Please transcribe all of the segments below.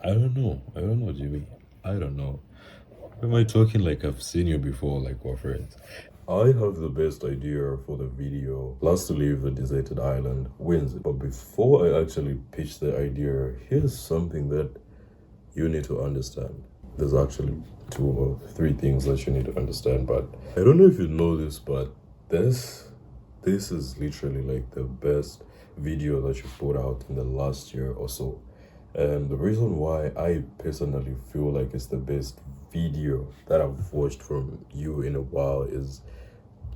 I don't know, Jimmy. I don't know. Why am I talking like I've seen you before, like we're friends? I have the best idea for the video. Last to leave the deserted island wins it. But before I actually pitch the idea, here's something that you need to understand. There's actually two or three things that you need to understand, but I don't know if you know this, but this is literally like the best video that you put out in the last year or so. And the reason why I personally feel like it's the best video that I've watched from you in a while is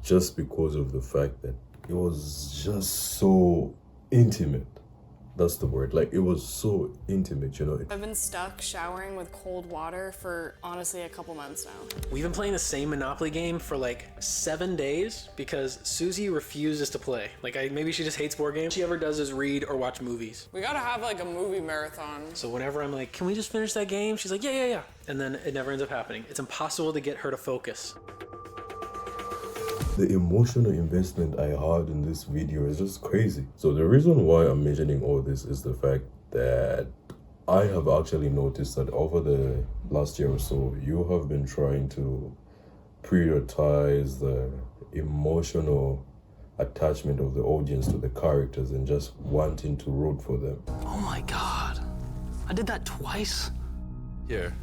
just because of the fact that it was just so intimate. That's the word. Like, it was so intimate, you know? I've been stuck showering with cold water for honestly a couple months now. We've been playing the same Monopoly game for like 7 days because Susie refuses to play. Like, maybe she just hates board games. All she ever does is read or watch movies. We gotta have like a movie marathon. So whenever I'm like, can we just finish that game? She's like, yeah. And then it never ends up happening. It's impossible to get her to focus. The emotional investment I had in this video is just crazy. So the reason why I'm mentioning all this is the fact that I have actually noticed that over the last year or so, you have been trying to prioritize the emotional attachment of the audience to the characters and just wanting to root for them. Oh my God. I did that twice. Here,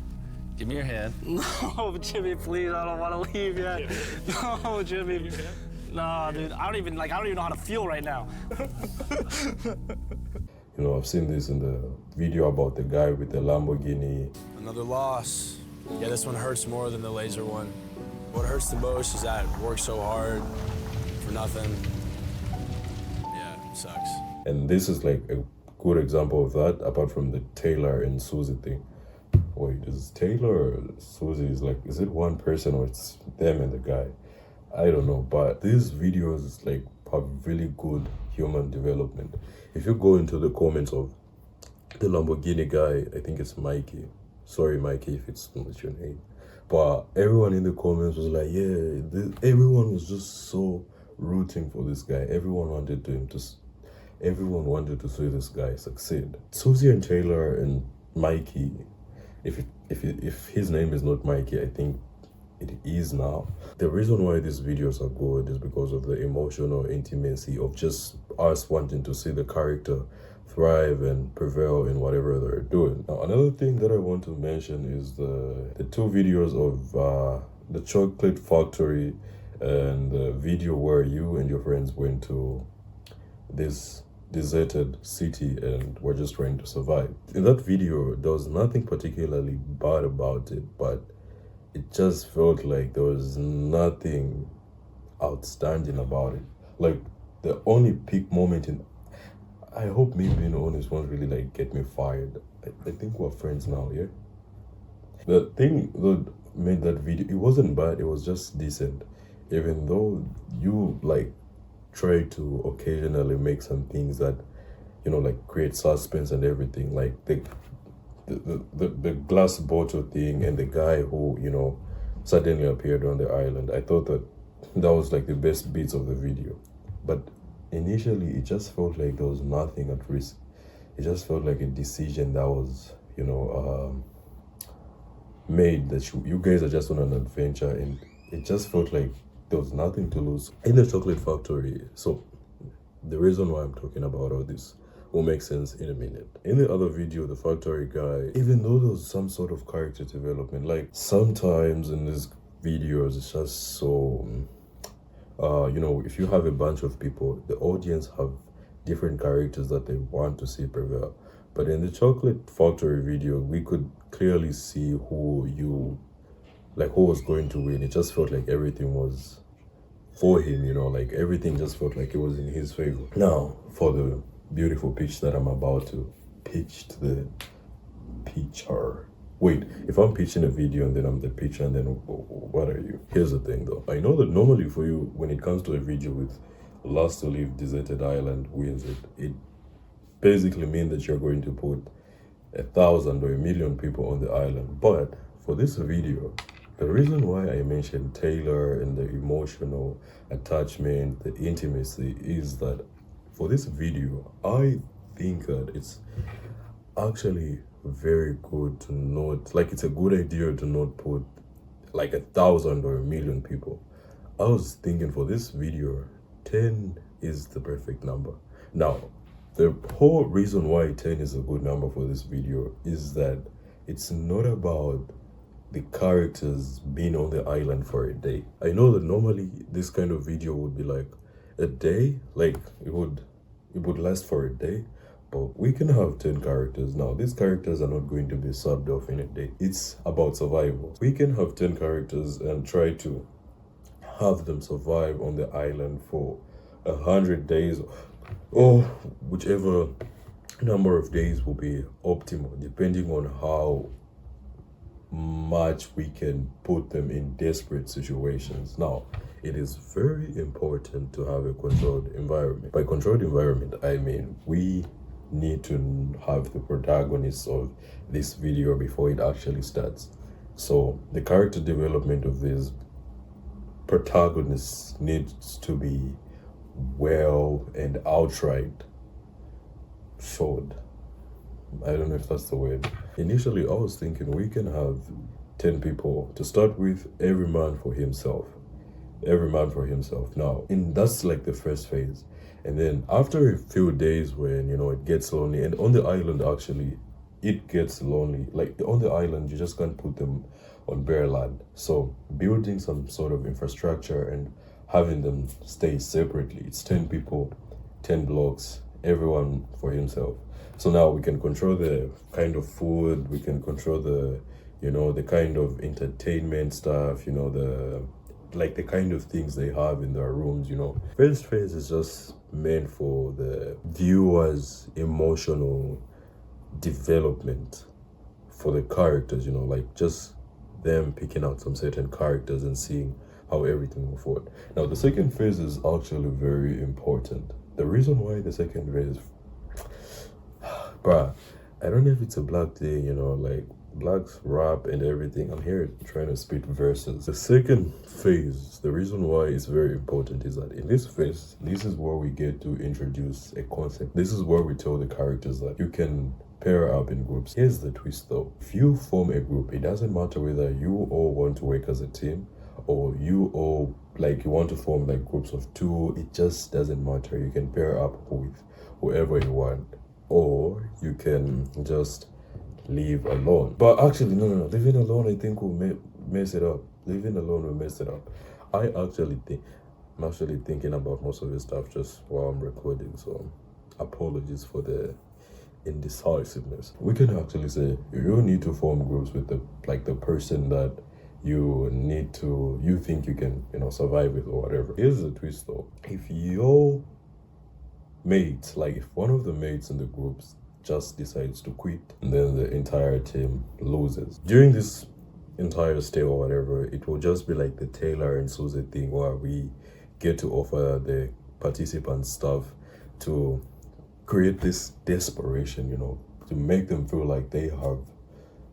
give me your hand. No, Jimmy, please, I don't want to leave yet. No, Jimmy. No, dude, I don't even know how to feel right now. You know, I've seen this in the video about the guy with the Lamborghini. Another loss. Yeah, this one hurts more than the laser one. What hurts the most is that I worked so hard for nothing. Yeah, it sucks. And this is like a good example of that, apart from the Taylor and Susie thing. Wait, is Taylor or Susie is it one person or it's them and the guy? I don't know, but these videos like have really good human development. If you go into the comments of the Lamborghini guy, I think it's Mikey. Sorry, Mikey, if it's not your name. But everyone in the comments was like, yeah, everyone was just so rooting for this guy. Everyone wanted to see this guy succeed. Susie and Taylor and Mikey, if his name is not Mikey, I think it is now. The reason why these videos are good is because of the emotional intimacy of just us wanting to see the character thrive and prevail in whatever they're doing. Now, another thing that I want to mention is the two videos of the chocolate factory and the video where you and your friends went to this deserted city and were just trying to survive. In that video, there was nothing particularly bad about it, but it just felt like there was nothing outstanding about it. Like, the only peak moment in... I hope me being honest won't really like get me fired. I think we're friends now, yeah? The thing that made that video, it wasn't bad, it was just decent. Even though you like try to occasionally make some things that, you know, like create suspense and everything, like the glass bottle thing and the guy who, you know, suddenly appeared on the island. I thought that was like the best bits of the video. But initially it just felt like there was nothing at risk. It just felt like a decision that was, you know, made, that you guys are just on an adventure, and it just felt like there was nothing to lose. In the chocolate factory, so the reason why I'm talking about all this will make sense in a minute. In the other video, the factory guy, even though there was some sort of character development, like sometimes in these videos, it's just so, you know, if you have a bunch of people, the audience have different characters that they want to see prevail. But in the chocolate factory video, we could clearly see who was going to win. It just felt like everything was for him, you know, like everything just felt like it was in his favor. Now, for the beautiful pitch that I'm about to pitch to the pitcher. Wait, if I'm pitching a video and then I'm the pitcher, and then what are you? Here's the thing though. I know that normally for you, when it comes to a video with last to leave deserted island wins it, it basically means that you're going to put 1,000 or 1,000,000 people on the island. But for this video, the reason why I mentioned Taylor and the emotional attachment, the intimacy, is that for this video, I think that it's actually very good to not, like, it's a good idea to not put like 1,000 or 1,000,000 people. I was thinking for this video, 10 is the perfect number. Now, the whole reason why 10 is a good number for this video is that it's not about the characters being on the island for a day. I know that normally this kind of video would be like a day, like it would last for a day, but we can have 10 characters. Now, these characters are not going to be subbed off in a day. It's about survival. We can have 10 characters and try to have them survive on the island for 100 days, or whichever number of days will be optimal, depending on how much we can put them in desperate situations. Now, it is very important to have a controlled environment. By controlled environment, I mean we need to have the protagonists of this video before it actually starts. So the character development of these protagonists needs to be well and outright showed. I don't know if that's the word. Initially, I was thinking we can have 10 people to start with, every man for himself. Every man for himself. Now, that's like the first phase. And then after a few days when, you know, it gets lonely, and on the island, actually, it gets lonely. Like on the island, you just can't put them on bare land. So building some sort of infrastructure and having them stay separately. It's 10 people, 10 blocks, everyone for himself. So now we can control the kind of food, we can control the, you know, the kind of entertainment stuff, you know, the kind of things they have in their rooms, you know. First phase is just meant for the viewers' emotional development for the characters, you know, like just them picking out some certain characters and seeing how everything will forward. Now, the second phase is actually very important. The reason why the second phase, bruh, I don't know if it's a black thing, you know, like blacks rap and everything. I'm here trying to spit verses. The second phase, the reason why it's very important is that in this phase, this is where we get to introduce a concept. This is where we tell the characters that you can pair up in groups. Here's the twist though. If you form a group, it doesn't matter whether you all want to work as a team or you all like you want to form like groups of 2. It just doesn't matter. You can pair up with whoever you want, or you can just leave alone. But actually, no, leaving alone I think will mess it up. Leaving alone will mess it up. I'm actually thinking about most of this stuff just while I'm recording, so apologies for the indecisiveness. We can actually say you need to form groups with the person that you think you can, you know, survive with or whatever. Here's the twist though. If your mates, like if one of the mates in the groups just decides to quit, and then the entire team loses. During this entire stay or whatever, it will just be like the Taylor and Susie thing where we get to offer the participants stuff to create this desperation, you know, to make them feel like they have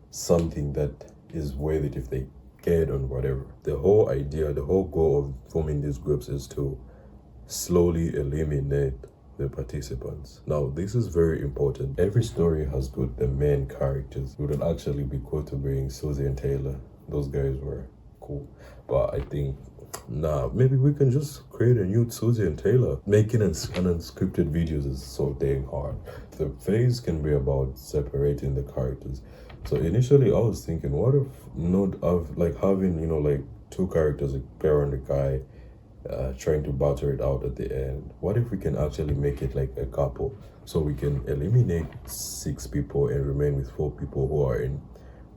something that is worth it if they get on whatever. The whole idea, the whole goal of forming these groups is to slowly eliminate the participants. Now, this is very important. Every story has got the main characters. It would actually be cool to bring Susie and Taylor. Those guys were cool. But I think, nah, maybe we can just create a new Susie and Taylor. Making an unscripted videos is so dang hard. The phase can be about separating the characters. So initially I was thinking, what if not of like having, you know, like 2 characters, a pair and a guy, trying to battle it out at the end. What if we can actually make it like a couple, so we can eliminate 6 people and remain with 4 people who are in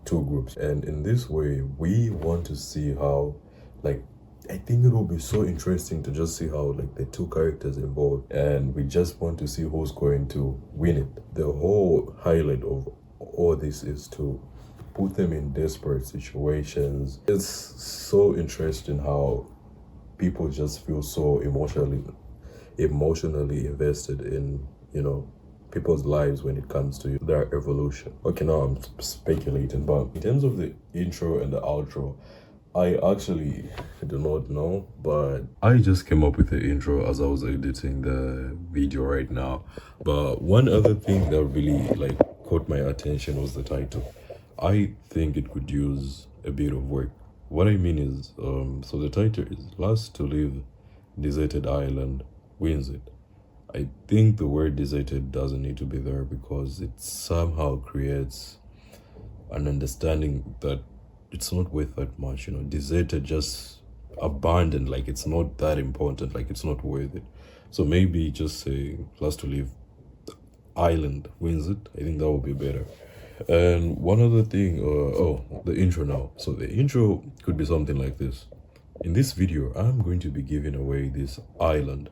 2 groups? And in this way, we want to see how, like, I think it will be so interesting to just see how like the 2 characters involved, and we just want to see who's going to win it. The whole highlight of all this is to put them in desperate situations. It's so interesting how people just feel so emotionally invested in, you know, people's lives when it comes to their evolution. Okay, now I'm speculating, but in terms of the intro and the outro, I actually do not know, but I just came up with the intro as I was editing the video right now. But one other thing that really like caught my attention was the title. I think it could use a bit of work. What I mean is, so the title is Last to Leave Deserted Island Wins It. I think the word deserted doesn't need to be there because it somehow creates an understanding that it's not worth that much, you know. Deserted, just abandoned, like it's not that important, like it's not worth it. So maybe just say Last to Leave Island Wins It. I think that would be better. And one other thing, the intro now. So the intro could be something like this. In this video, I'm going to be giving away this island.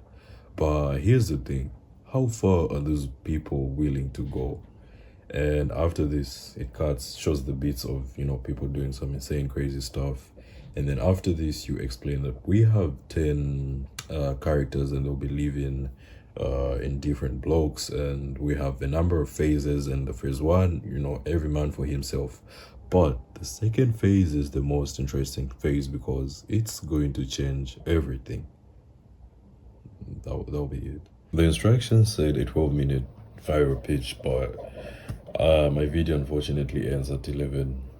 But here's the thing. How far are those people willing to go? And after this, it shows the bits of, you know, people doing some insane, crazy stuff. And then after this, you explain that we have 10 characters and they'll be living in different blocks, and we have a number of phases. And the first one, you know, every man for himself. But the second phase is the most interesting phase because it's going to change everything. That'll be it. The instructions said a 12-minute viral pitch, but my video unfortunately ends at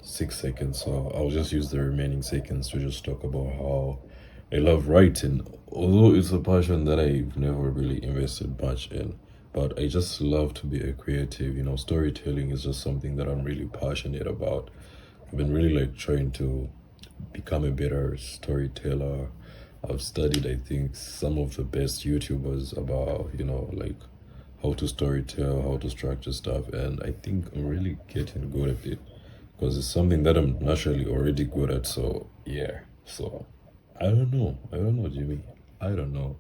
6 seconds, so I'll just use the remaining seconds to just talk about how I love writing, although it's a passion that I've never really invested much in. But I just love to be a creative, you know. Storytelling is just something that I'm really passionate about. I've been really like trying to become a better storyteller. I've studied, I think, some of the best YouTubers about, you know, like how to storytell, how to structure stuff, and I think I'm really getting good at it because it's something that I'm naturally already good at. So yeah, so I don't know, Jimmy, I don't know.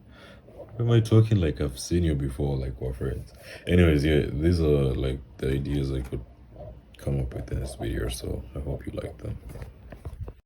Am I talking like I've seen you before, like we're friends? Anyways, yeah, these are like the ideas I could come up with in this video, so I hope you like them.